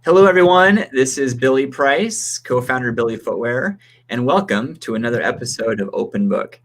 Hello, everyone. This is Billy Price, co-founder of BILLY Footwear, and welcome to another episode of Open Book.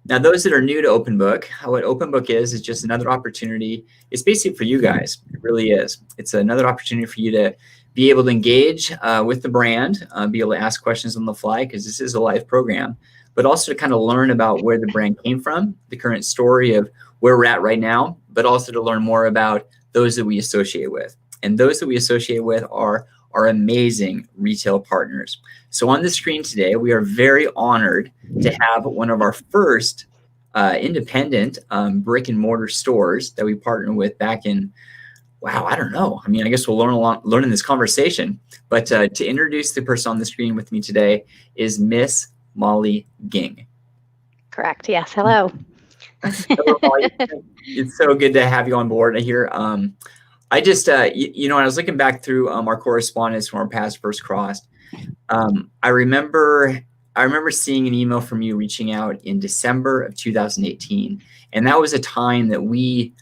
Now, those that are new to Open Book, what Open Book is just another opportunity. It's basically for you guys. It really is. It's another opportunity for you to be able to engage with the brand, be able to ask questions on the fly, because this is a live program, but also to kind of learn about where the brand came from, the current story of where we're at right now, but also to learn more about those that we associate with. And those that we associate with are our amazing retail partners. So on the screen today, we are very honored to have one of our first independent brick and mortar stores that we partnered with back in, wow, I don't know. I mean, I guess we'll learn in this conversation. But to introduce the person on the screen with me today is Miss Molly Ging. Correct. Yes. Hello. Hello, Molly. It's so good to have you on board here. I just, when I was looking back through our correspondence from our past First Crossed, I remember seeing an email from you reaching out in December of 2018, and that was a time that we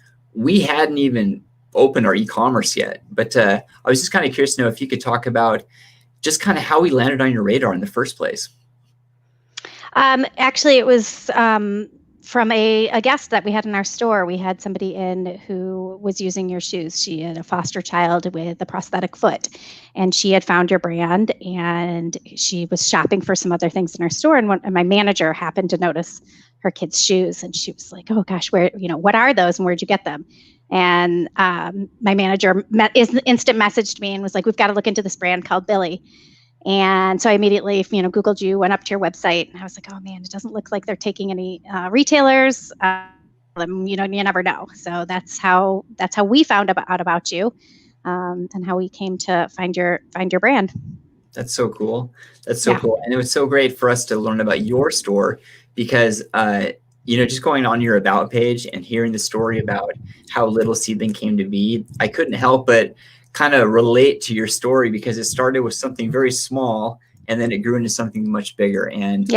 hadn't even opened our e-commerce yet. But I was just kind of curious to know if you could talk about just kind of how we landed on your radar in the first place. Actually, it was from a guest that we had in our store. We had somebody in who was using your shoes. She had a foster child with a prosthetic foot, and she had found your brand, and she was shopping for some other things in our store. And my manager happened to notice her kid's shoes, and she was like, "Oh gosh, what are those, and where'd you get them?" And my manager instant messaged me and was like, "We've got to look into this brand called Billy." And so I immediately, Googled you, went up to your website, and I was like, oh man, it doesn't look like they're taking any retailers. You never know. So that's how we found out about you, and how we came to find your brand. That's so cool. That's so cool. And it was so great for us to learn about your store because, just going on your about page and hearing the story about how Little Seedling came to be, I couldn't help but kind of relate to your story because it started with something very small and then it grew into something much bigger. And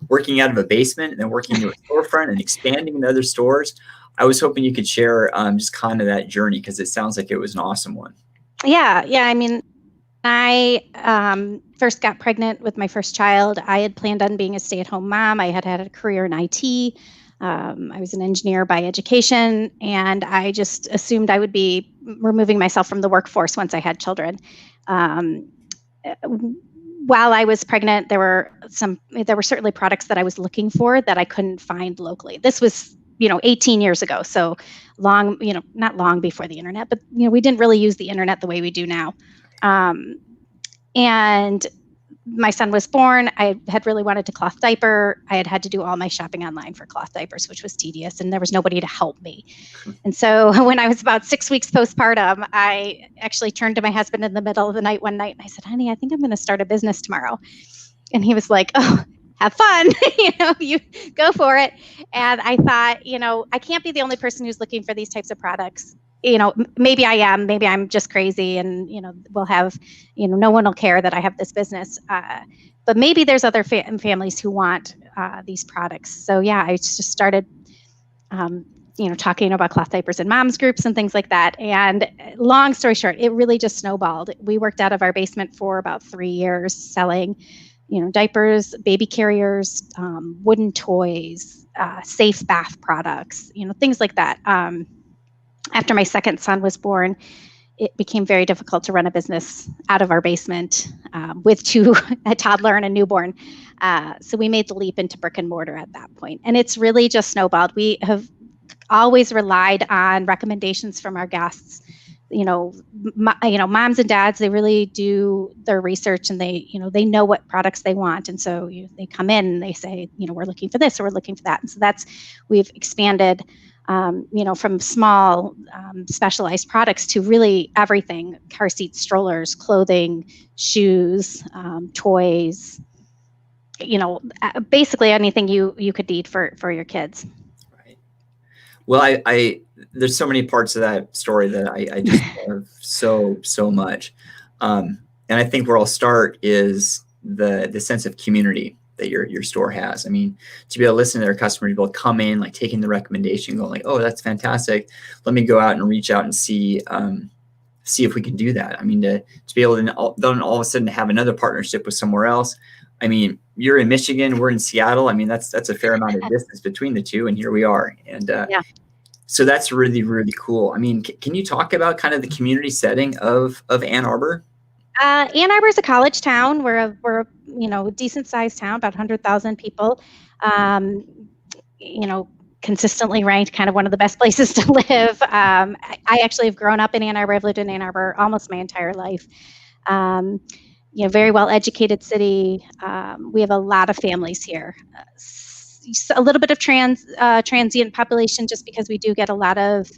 working out of a basement and then working into a storefront and expanding into other stores. I was hoping you could share just kind of that journey because it sounds like it was an awesome one. Yeah. I mean, I first got pregnant with my first child. I had planned on being a stay-at-home mom. I had a career in IT. I was an engineer by education, and I just assumed I would be removing myself from the workforce once I had children. While I was pregnant, there were certainly products that I was looking for that I couldn't find locally. This was 18 years ago, so long, not long before the internet, but we didn't really use the internet the way we do now. And my son was born. I had really wanted to cloth diaper. I had to do all my shopping online for cloth diapers, which was tedious, and there was nobody to help me. And so when I was about 6 weeks postpartum, I actually turned to my husband in the middle of the night one night, and I said, honey, I think I'm going to start a business tomorrow. And he was like, oh, have fun, you go for it. And I thought, I can't be the only person who's looking for these types of products. Maybe I am, maybe I'm just crazy and, we'll have, no one will care that I have this business. But maybe there's other families who want these products. So I just started, talking about cloth diapers in moms groups and things like that. And long story short, it really just snowballed. We worked out of our basement for about 3 years selling, diapers, baby carriers, wooden toys, safe bath products, things like that. After my second son was born, it became very difficult to run a business out of our basement with a toddler and a newborn. So we made the leap into brick and mortar at that point. And it's really just snowballed. We have always relied on recommendations from our guests. Moms and dads, they really do their research and they know what products they want. And so they come in and they say, we're looking for this or we're looking for that. And so we've expanded from small specialized products to really everything: car seats, strollers, clothing, shoes, toys, basically anything you could need for your kids. Right. Well, I there's so many parts of that story that I just love so much. And I think where I'll start is the sense of community that your store has. I mean, to be able to listen to their customers, be able to come in, like taking the recommendation, going like, oh, that's fantastic. Let me go out and reach out and see see if we can do that. I mean, to be able to then all of a sudden have another partnership with somewhere else. I mean, you're in Michigan, we're in Seattle. I mean, that's a fair amount of distance between the two, and here we are. And Yeah. so that's really, really cool. I mean, can you talk about kind of the community setting of Ann Arbor? Ann Arbor is a college town. We're a decent sized town, about 100,000 people. Consistently ranked kind of one of the best places to live. I actually have grown up in Ann Arbor. I've lived in Ann Arbor almost my entire life. Very well educated city. We have a lot of families here. A little bit of transient population, just because we do get a lot of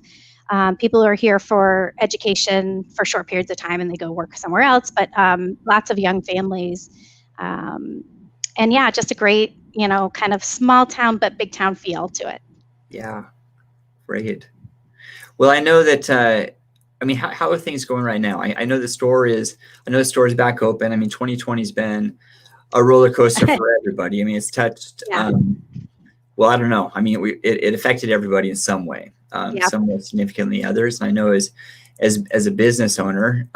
people who are here for education for short periods of time and they go work somewhere else. But lots of young families, and yeah, just a great kind of small town but big town feel to it. Yeah, great. Well, I know that. I mean, how are things going right now? I know the store is back open. I mean, 2020 has been a roller coaster for everybody. I mean, it's touched. Yeah. Well, I don't know. I mean, it affected everybody in some way, some more significantly than others. And I know as a business owner,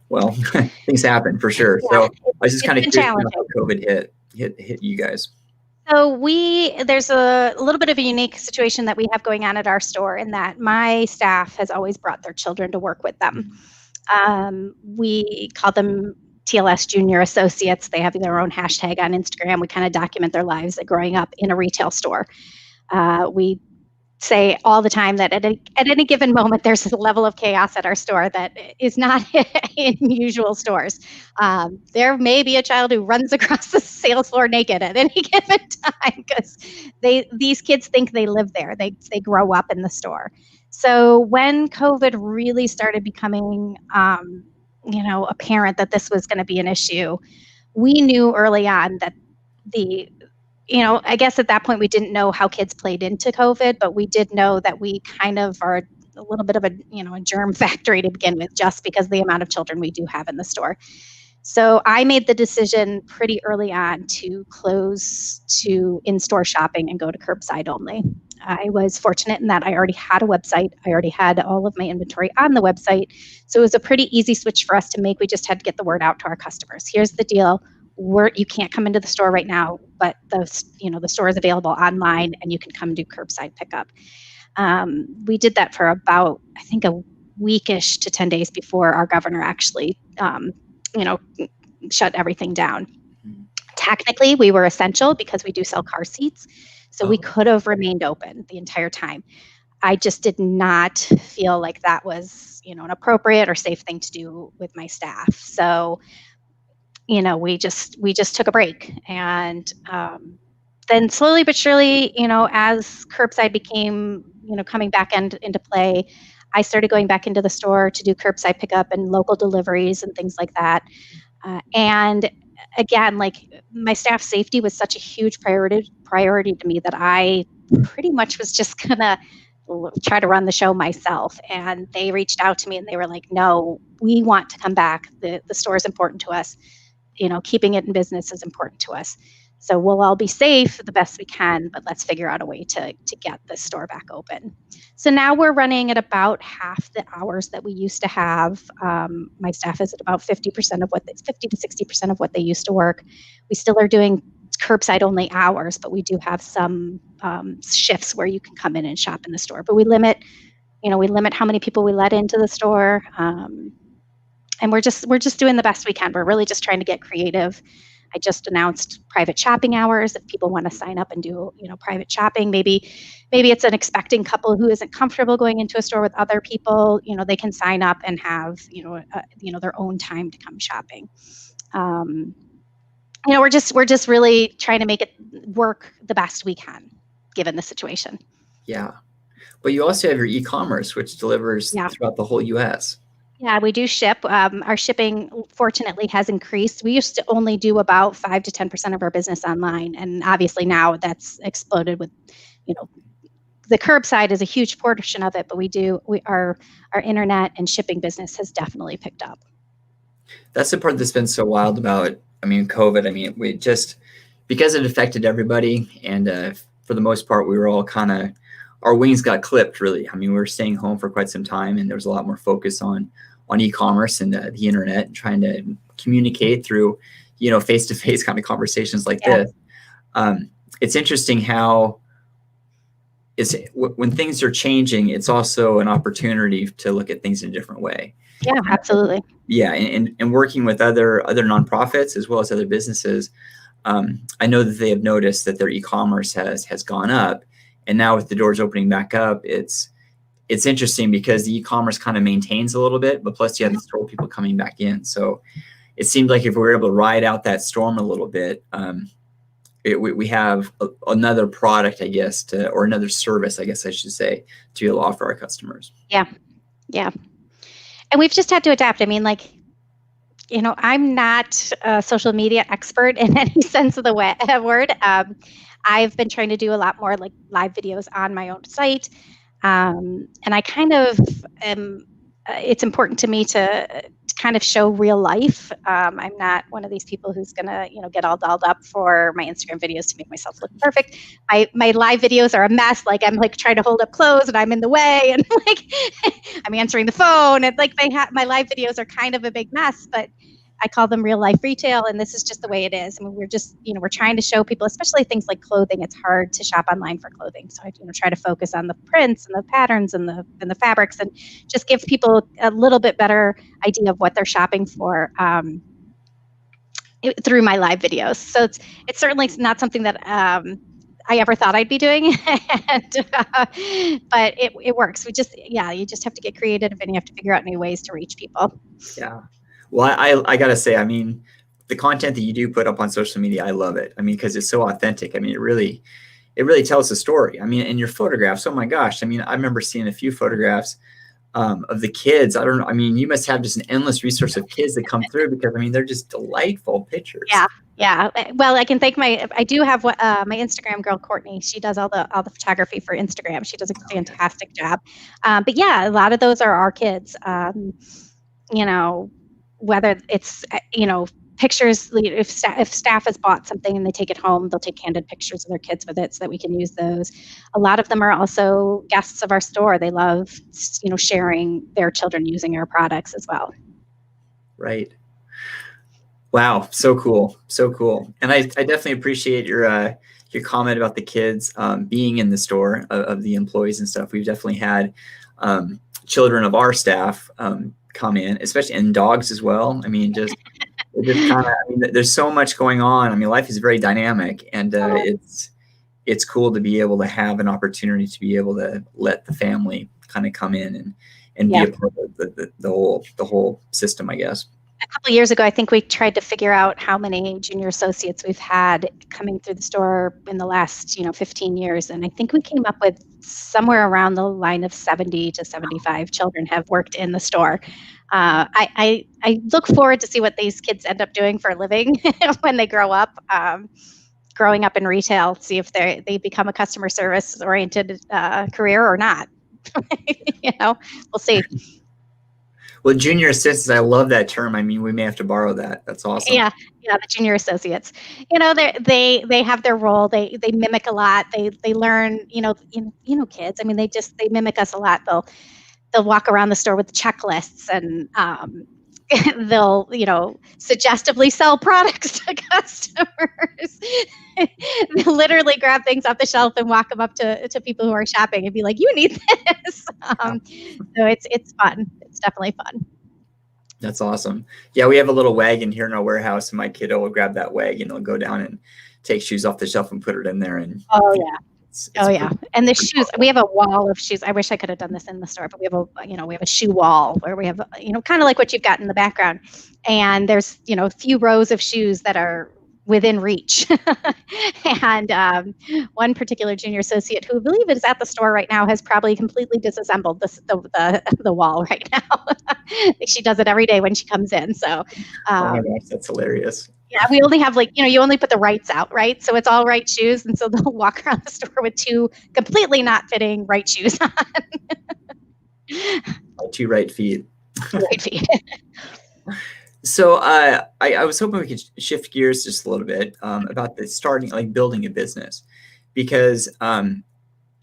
well, things happen for sure. Yeah, so I was just kind of curious challenging. how COVID hit you guys. So there's a little bit of a unique situation that we have going on at our store, in that my staff has always brought their children to work with them. We call them TLS Junior Associates. They have their own hashtag on Instagram. We kind of document their lives growing up in a retail store. We say all the time that at any given moment, there's a level of chaos at our store that is not in usual stores. There may be a child who runs across the sales floor naked at any given time, because these kids think they live there. They grow up in the store. So when COVID really started becoming, apparent that this was going to be an issue, we knew early on that I guess at that point we didn't know how kids played into COVID, but we did know that we kind of are a little bit of a germ factory to begin with, just because of the amount of children we do have in the store. So I made the decision pretty early on to close to in-store shopping and go to curbside only. I was fortunate in that I already had a website. I already had all of my inventory on the website. So it was a pretty easy switch for us to make. We just had to get the word out to our customers. Here's the deal. You can't come into the store right now, but the store is available online and you can come do curbside pickup. We did that for about, I think, a weekish to 10 days before our governor actually, shut everything down. Technically, we were essential because we do sell car seats. So we could have remained open the entire time. I just did not feel like that was, an appropriate or safe thing to do with my staff. So we just took a break, and then slowly but surely, as curbside became, coming back into play, I started going back into the store to do curbside pickup and local deliveries and things like that. And again, like, my staff safety was such a huge priority to me that I pretty much was just gonna try to run the show myself. And they reached out to me and they were like, "No, we want to come back. The store is important to us. Keeping it in business is important to us. So we'll all be safe the best we can, but let's figure out a way to get the store back open." So now we're running at about half the hours that we used to have. My staff is at about 50% of 50 to 60% of what they used to work. We still are doing curbside only hours, but we do have some shifts where you can come in and shop in the store. But we limit how many people we let into the store. And we're just doing the best we can. We're really just trying to get creative. I just announced private shopping hours. If people want to sign up and do, private shopping, maybe it's an expecting couple who isn't comfortable going into a store with other people. They can sign up and have, their own time to come shopping. We're just really trying to make it work the best we can, given the situation. Yeah, but you also have your e-commerce, which delivers throughout the whole U.S. Yeah, we do ship. Our shipping, fortunately, has increased. We used to only do about 5 to 10% of our business online, and obviously now that's exploded with, the curbside is a huge portion of it, but our internet and shipping business has definitely picked up. That's the part that's been so wild about, COVID. We just, because it affected everybody, and for the most part, we were all kind of our wings got clipped, really. I mean, we were staying home for quite some time, and there was a lot more focus on e-commerce and the internet, and trying to communicate through, face-to-face kind of conversations like this. It's interesting how when things are changing, it's also an opportunity to look at things in a different way. Yeah, absolutely. Yeah, and working with other nonprofits as well as other businesses, I know that they have noticed that their e-commerce has gone up, and now with the doors opening back up, it's interesting because the e-commerce kind of maintains a little bit, but plus you have the store people coming back in. So it seemed like if we were able to ride out that storm a little bit, we have another product, I guess, or another service, I guess I should say, to be able to offer our customers. Yeah. And we've just had to adapt. I mean, like, I'm not a social media expert in any sense of the word. I've been trying to do a lot more like live videos on my own site. And I kind of it's important to me to kind of show real life. I'm not one of these people who's gonna, get all dolled up for my Instagram videos to make myself look perfect. My live videos are a mess. Like I'm like trying to hold up clothes and I'm in the way, and like I'm answering the phone, and like my live videos are kind of a big mess, but I call them real life retail, and this is just the way it is. I mean, we're just, we're trying to show people, especially things like clothing. It's hard to shop online for clothing, so I, try to focus on the prints and the patterns and the fabrics, and just give people a little bit better idea of what they're shopping for through my live videos. So it's certainly not something that I ever thought I'd be doing, but it works. You just have to get creative, and you have to figure out new ways to reach people. Yeah. Well, I gotta say, I mean, the content that you do put up on social media, I love it. I mean, because it's so authentic. I mean, it really tells a story. I mean, and your photographs, oh my gosh. I mean, I remember seeing a few photographs of the kids. I don't know. I mean, you must have just an endless resource of kids that come through, because I mean, they're just delightful pictures. Yeah. Well, I can thank I do have my Instagram girl, Courtney. She does all the photography for Instagram. She does a fantastic job. But yeah, a lot of those are our kids. Whether it's, pictures, if staff has bought something and they take it home, they'll take candid pictures of their kids with it so that we can use those. A lot of them are also guests of our store. They love, sharing their children using our products as well. Right. Wow. So cool. So cool. And I definitely appreciate your comment about the kids being in the store, of the employees and stuff. We've definitely had children of our staff come in, especially, and dogs as well. I mean, just kind of, I mean, there's so much going on. I mean, life is very dynamic, and it's cool to be able to have an opportunity to be able to let the family kind of come in and be a part of the whole system, I guess. A couple of years ago, I think we tried to figure out how many junior associates we've had coming through the store in the last, 15 years. And I think we came up with somewhere around the line of 70 to 75 children have worked in the store. I look forward to see what these kids end up doing for a living when they grow up. Growing up in retail, see if they become a customer service oriented career or not. We'll see. Well, junior assistants, I love that term. I mean, we may have to borrow that. That's awesome. Yeah, the junior associates. They have their role. They mimic a lot. They learn. Kids. I mean, they mimic us a lot. They'll walk around the store with checklists, and they'll suggestively sell products to customers. They'll literally grab things off the shelf and walk them up to people who are shopping and be like, "You need this." So it's fun. It's definitely fun. That's awesome. Yeah, we have a little wagon here in our warehouse, and my kiddo will grab that wagon and he'll go down and take shoes off the shelf and put it in there. And it's and the shoes, we have a wall of shoes. I wish I could have done this in the store, but we have a shoe wall where we have, kind of like what you've got in the background. And there's, a few rows of shoes that are within reach. And one particular junior associate, who I believe is at the store right now, has probably completely disassembled the wall right now. She does it every day when she comes in. So oh my gosh, that's hilarious. Yeah, we only have you only put the rights out, right? So it's all right shoes. And so they'll walk around the store with two completely not fitting right shoes on. Two right feet. Right feet. So I was hoping we could shift gears just a little bit about the starting, like building a business, because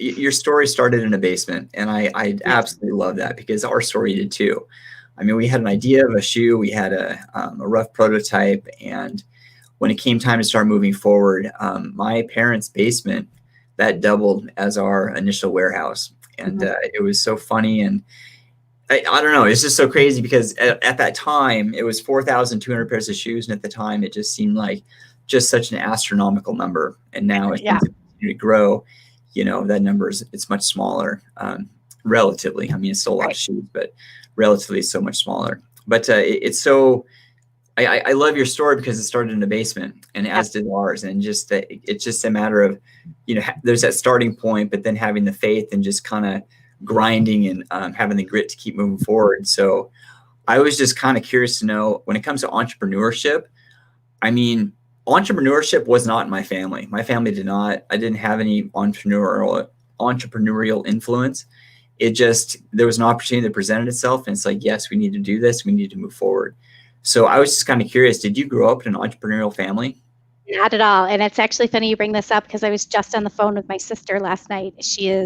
your story started in a basement, and I Yeah. absolutely love that because our story did too. I mean, we had an idea of a shoe, we had a rough prototype, and when it came time to start moving forward, my parents' basement that doubled as our initial warehouse, and Mhm. it was so funny. And I don't know, it's just so crazy because at that time it was 4,200 pairs of shoes, and at the time it just seemed like just such an astronomical number. And now as Yeah. things continue to grow, that number it's much smaller, relatively. I mean, it's still a lot of Right. shoes, but relatively so much smaller. But it's so I love your story because it started in the basement, and Yep. as did ours. And just that it's just a matter of, there's that starting point, but then having the faith and just kind of grinding and having the grit to keep moving forward. So I was just kind of curious to know, when it comes to entrepreneurship, I mean, entrepreneurship was not in my family. My family did not. I didn't have any entrepreneurial influence. It just, there was an opportunity that presented itself, and it's like, yes, we need to do this. We need to move forward. So I was just kind of curious, did you grow up in an entrepreneurial family? Not at all. And it's actually funny you bring this up because I was just on the phone with my sister last night. She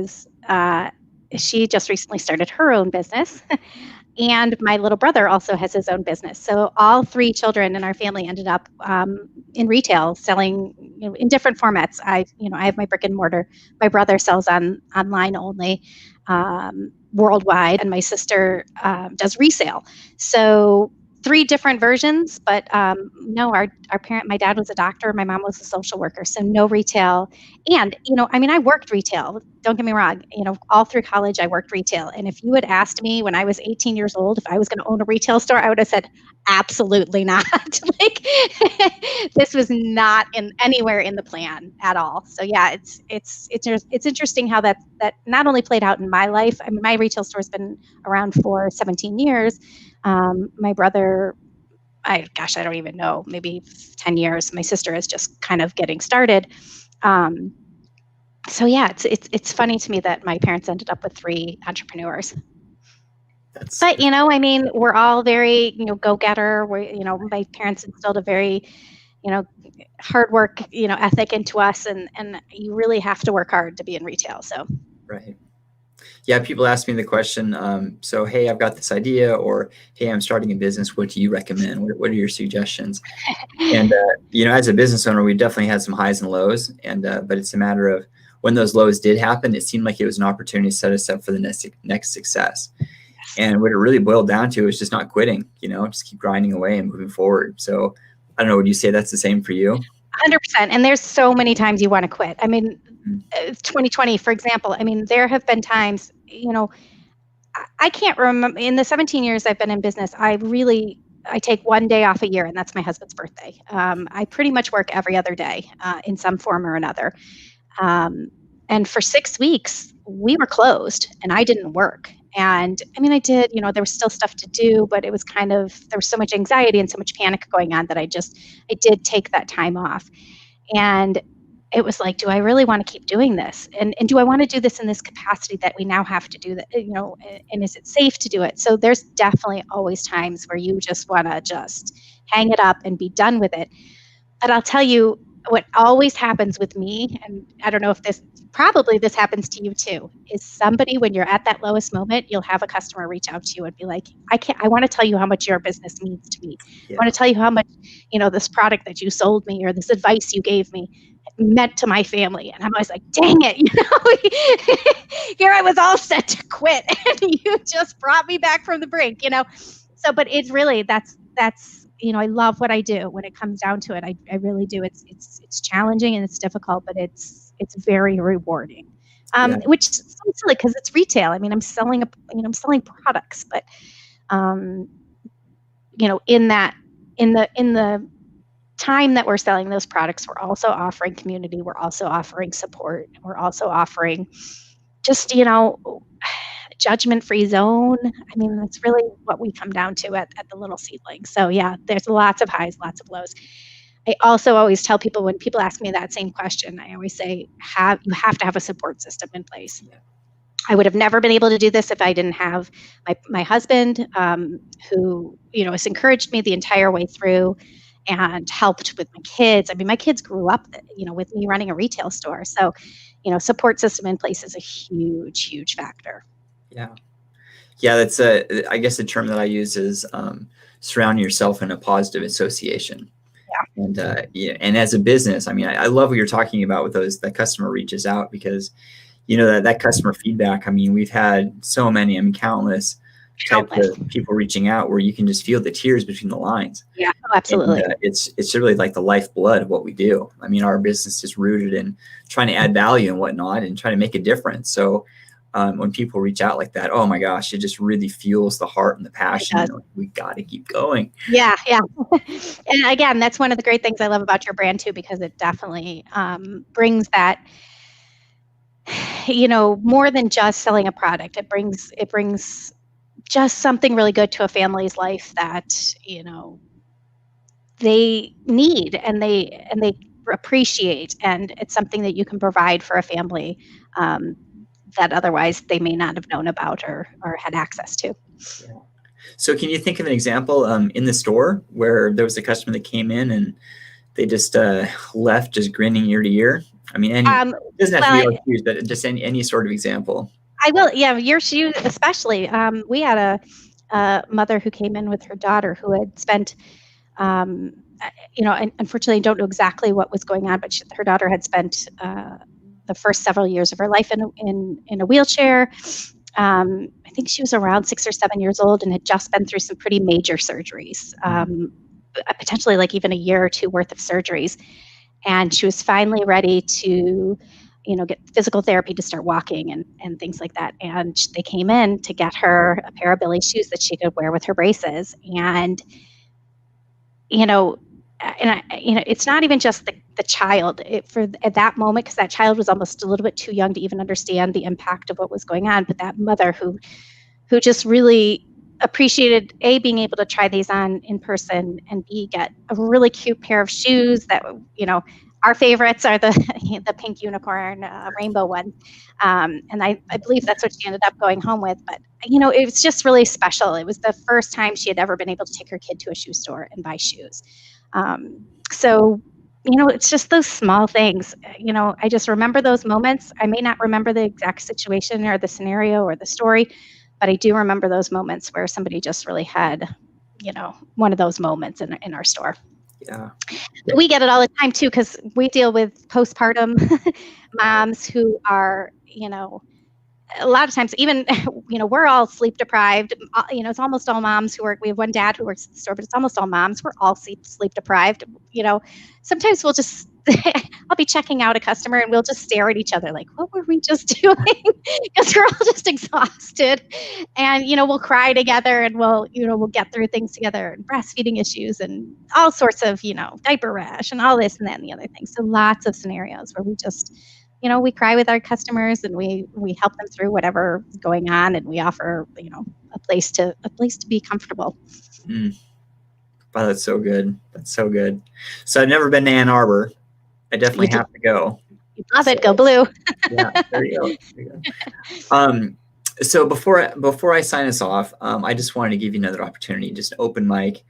just recently started her own business. And my little brother also has his own business. So all three children in our family ended up in retail, selling in different formats. I have my brick and mortar. My brother sells online only, worldwide, and my sister does resale. So three different versions, but no, my dad was a doctor, my mom was a social worker, so no retail. And I mean, I worked retail. Don't get me wrong. All through college, I worked retail. And if you had asked me when I was 18 years old if I was going to own a retail store, I would have said absolutely not. Like this was not anywhere in the plan at all. So yeah, it's interesting how that not only played out in my life. I mean, my retail store's been around for 17 years. My brother, I don't even know, maybe 10 years. My sister is just kind of getting started. So yeah, it's funny to me that my parents ended up with three entrepreneurs. That's But I mean, we're all very go-getter. My parents instilled a very you know hard work ethic into us, and you really have to work hard to be in retail. So right. Yeah, people ask me the question, so, hey, I've got this idea, or hey, I'm starting a business. What do you recommend? What are your suggestions? And, as a business owner, we definitely had some highs and lows, and but it's a matter of when those lows did happen, it seemed like it was an opportunity to set us up for the next success. And what it really boiled down to is just not quitting, just keep grinding away and moving forward. So I don't know, would you say that's the same for you? 100%. And there's so many times you want to quit. I mean, Mm. 2020, for example. I mean, there have been times, I can't remember in the 17 years I've been in business, I take one day off a year, and that's my husband's birthday. I pretty much work every other day in some form or another. And for 6 weeks, we were closed and I didn't work. And I mean, I did, there was still stuff to do, but it was there was so much anxiety and so much panic going on that I did take that time off. And it was like, do I really want to keep doing this? And do I want to do this in this capacity that we now have to do that, and is it safe to do it? So there's definitely always times where you just want to just hang it up and be done with it. But I'll tell you what always happens with me, and I don't know if probably this happens to you too, is somebody, when you're at that lowest moment, you'll have a customer reach out to you and be like, I want to tell you how much your business means to me. I Yeah. want to tell you how much, this product that you sold me or this advice you gave me meant to my family. And I'm always like, dang it, here I was all set to quit and you just brought me back from the brink, So, but it's really, that's, I love what I do when it comes down to it. I really do. It's challenging and it's difficult, but it's very rewarding. Yeah. Which sounds silly because it's retail. I mean, I'm selling products, but in the time that we're selling those products, we're also offering community. We're also offering support. We're also offering just, judgment-free zone. I mean, that's really what we come down to at the Little Seedling. So yeah, there's lots of highs, lots of lows. I also always tell people, when people ask me that same question, I always say, you have to have a support system in place. Yeah. I would have never been able to do this if I didn't have my husband, who, has encouraged me the entire way through and helped with my kids. I mean, my kids grew up, with me running a retail store. So, support system in place is a huge factor. Yeah. That's I guess the term that I use is surround yourself in a positive association. Yeah. And and as a business, I mean, I love what you're talking about with that customer reaches out, because that customer feedback. I mean, we've had so many, I mean, countless types of people reaching out where you can just feel the tears between the lines. Yeah, absolutely. And, it's really like the lifeblood of what we do. I mean, our business is rooted in trying to add value and whatnot and trying to make a difference. So when people reach out like that, oh my gosh, it just really fuels the heart and the passion. And we got to keep going. Yeah. And again, that's one of the great things I love about your brand too, because it definitely brings that, more than just selling a product. It brings just something really good to a family's life that, they need and they appreciate, and it's something that you can provide for a family that otherwise they may not have known about or had access to. Yeah. So can you think of an example in the store where there was a customer that came in and they just left just grinning ear to ear? I mean, it doesn't have to be shoes, but just any sort of example. I will. Yeah, your shoes especially. We had a mother who came in with her daughter who had spent, unfortunately, I don't know exactly what was going on, but her daughter had spent the first several years of her life in a wheelchair. I think she was around 6 or 7 years old and had just been through some pretty major surgeries, potentially like even a year or two worth of surgeries. And she was finally ready to, get physical therapy to start walking and things like that. And they came in to get her a pair of BILLY shoes that she could wear with her braces. And, it's not even just the child at that moment, because that child was almost a little bit too young to even understand the impact of what was going on. But that mother who just really appreciated being able to try these on in person, and get a really cute pair of shoes that, our favorites are the pink unicorn rainbow one. And I believe that's what she ended up going home with. But, it was just really special. It was the first time she had ever been able to take her kid to a shoe store and buy shoes. So, it's just those small things. I just remember those moments. I may not remember the exact situation or the scenario or the story, but I do remember those moments where somebody just really had, one of those moments in our store. Yeah. We get it all the time too, because we deal with postpartum moms who are, a lot of times even, we're all sleep deprived. It's almost all moms who work. We have one dad who works at the store, but it's almost all moms. We're all sleep deprived. Sometimes we'll just, I'll be checking out a customer and we'll just stare at each other like, what were we just doing? Because we're all just exhausted. And, we'll cry together and we'll get through things together, and breastfeeding issues and all sorts of, diaper rash and all this and that and the other thing. So lots of scenarios where we just, we cry with our customers and we help them through whatever is going on, and we offer, a place to be comfortable. Wow, that's so good. That's so good. So I've never been to Ann Arbor. I definitely have to go. You love it. Go blue. Yeah, there you go. So before I sign us off, I just wanted to give you another opportunity, just open mic.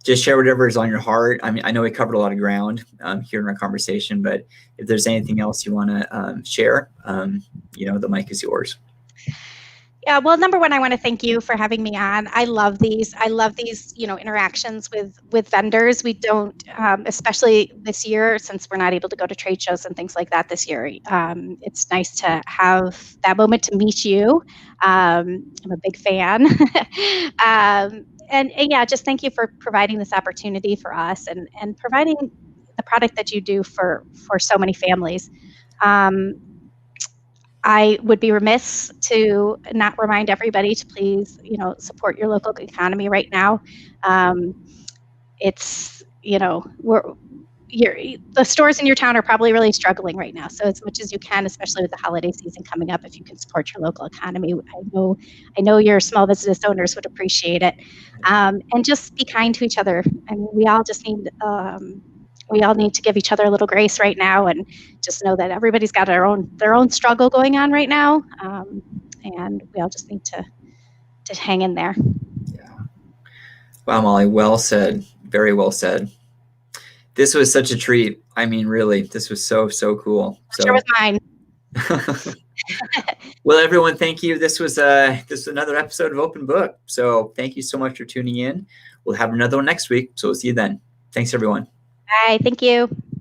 Just share whatever is on your heart. I mean, I know we covered a lot of ground here in our conversation, but if there's anything else you want to share, the mic is yours. Yeah, well, number one, I want to thank you for having me on. I love these, interactions with vendors. We don't, especially this year, since we're not able to go to trade shows and things like that this year. It's nice to have that moment to meet you. I'm a big fan. And yeah, just thank you for providing this opportunity for us and providing the product that you do for so many families. I would be remiss to not remind everybody to please, support your local economy right now. It's, the stores in your town are probably really struggling right now. So as much as you can, especially with the holiday season coming up, if you can support your local economy, I know your small business owners would appreciate it. And just be kind to each other. I mean, we all need to give each other a little grace right now, and just know that everybody's got their own struggle going on right now. And we all just need to hang in there. Yeah. Wow, Molly, well said. Very well said. This was such a treat. I mean, really, this was so cool. Sure was mine. Well, everyone, thank you. This was another episode of Open Book. So thank you so much for tuning in. We'll have another one next week. So we'll see you then. Thanks, everyone. Bye. Thank you.